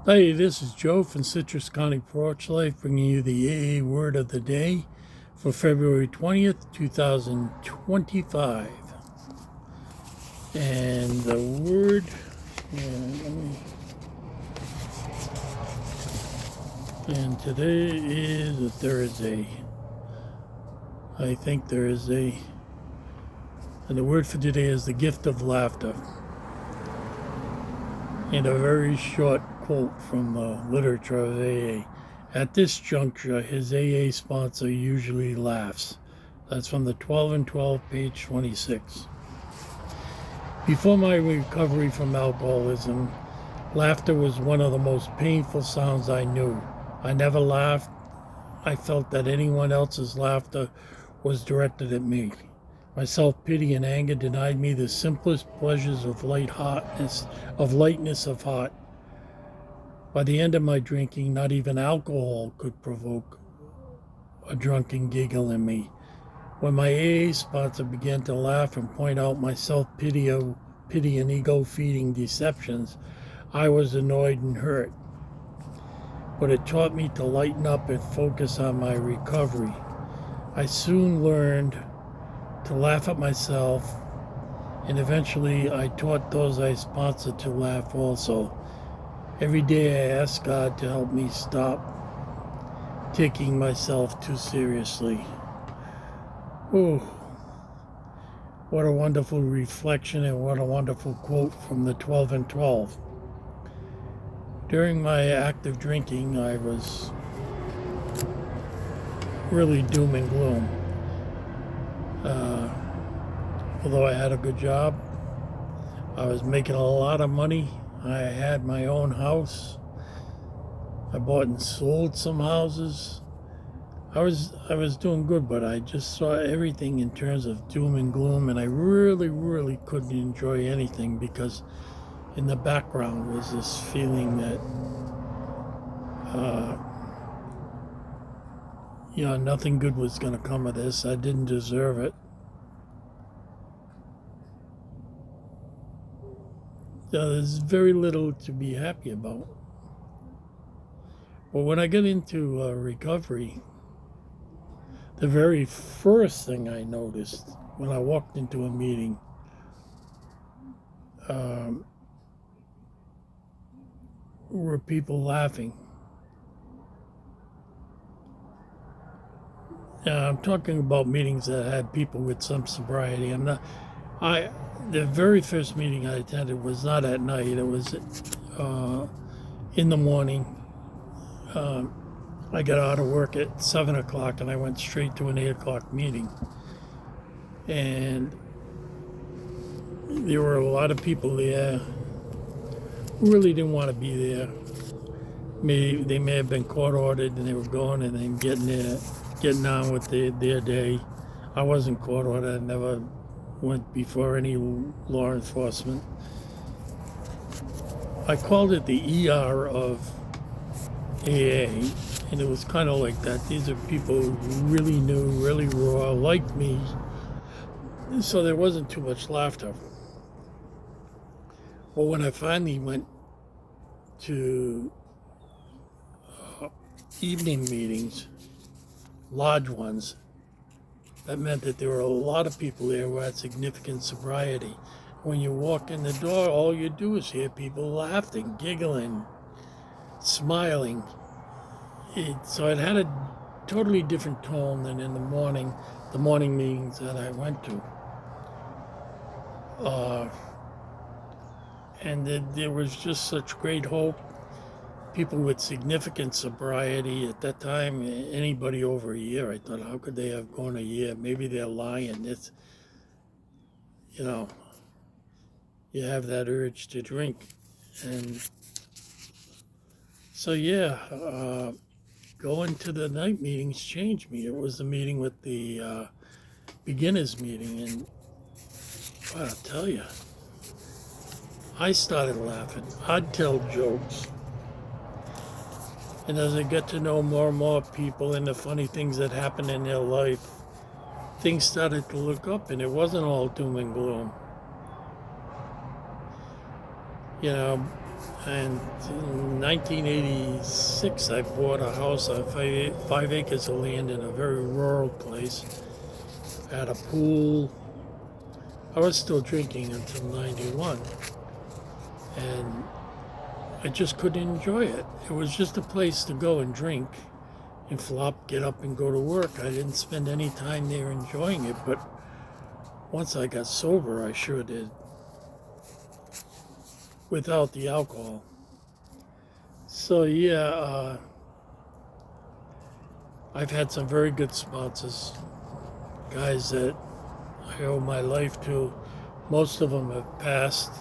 Hey, this is Joe from Citrus County Porch Life bringing you the AA Word of the Day for February 20th, 2025. And the word, and today is a Thursday. I think Thursday. And the word for today is the gift of laughter. And a very short quote from the literature of AA. At this juncture, his AA sponsor usually laughs. That's from the 12 and 12, page 26. Before my recovery from alcoholism, laughter was one of the most painful sounds I knew. I never laughed. I felt that anyone else's laughter was directed at me. My self-pity and anger denied me the simplest pleasures of lightness of heart. By the end of my drinking, not even alcohol could provoke a drunken giggle in me. When my AA sponsor began to laugh and point out my self-pity and ego-feeding deceptions, I was annoyed and hurt. But it taught me to lighten up and focus on my recovery. I soon learned to laugh at myself, and eventually I taught those I sponsored to laugh also. Every day I ask God to help me stop taking myself too seriously. Oh, what a wonderful reflection and what a wonderful quote from the 12 and 12. During my active drinking, I was really doom and gloom. Although I had a good job, I was making a lot of money. I had my own house. I bought and sold some houses. I was doing good, but I just saw everything in terms of doom and gloom, and I really couldn't enjoy anything because in the background was this feeling that nothing good was going to come of this. I didn't deserve it. There's very little to be happy about. But when I got into recovery, the very first thing I noticed when I walked into a meeting were people laughing. I'm talking about meetings that had people with some sobriety. The very first meeting I attended was not at night. It was in the morning. I got out of work at 7 o'clock and I went straight to an 8 o'clock meeting. And there were a lot of people there who really didn't want to be there. They may have been court ordered and they were going and then getting on with their day. I wasn't court ordered. I never went before any law enforcement. I called it the ER of AA, and it was kind of like that. These are people who really knew, really raw, like me, so there wasn't too much laughter. Well, when I finally went to evening meetings, large ones, that meant that there were a lot of people there who had significant sobriety. When you walk in the door, all you do is hear people laughing, giggling, smiling. So it had a totally different tone than in the morning meetings that I went to. And there was just such great hope. People with significant sobriety at that time, anybody over a year, I thought, how could they have gone a year? Maybe they're lying. It's, you have that urge to drink. And so, going to the night meetings changed me. It was the meeting with the beginners meeting. And I'll tell you, I started laughing. I'd tell jokes. And as I get to know more and more people and the funny things that happen in their life, things started to look up and it wasn't all doom and gloom. And in 1986, I bought a house on 5 acres of land in a very rural place. Had a pool. I was still drinking until 91. And I just couldn't enjoy it. It was just a place to go and drink and flop, get up and go to work. I didn't spend any time there enjoying it, but once I got sober, I sure did. Without the alcohol. So yeah, I've had some very good sponsors, guys that I owe my life to. Most of them have passed,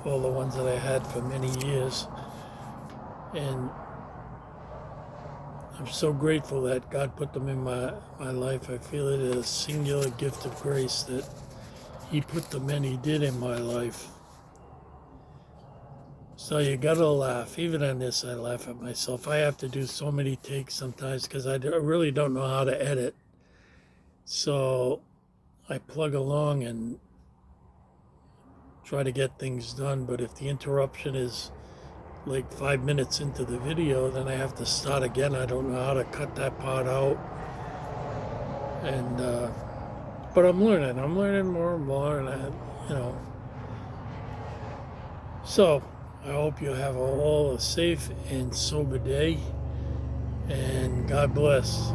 all the ones that I had for many years. And I'm so grateful that God put them in my life. I feel it is a singular gift of grace that He put the men He did in my life. So you gotta laugh. Even on this, I laugh at myself. I have to do so many takes sometimes because I really don't know how to edit. So I plug along and try to get things done. But if the interruption is like 5 minutes into the video, then I have to start again. I don't know how to cut that part out. And but I'm learning. I'm learning more and more, and you know. So I hope you have all a safe and sober day, and God bless.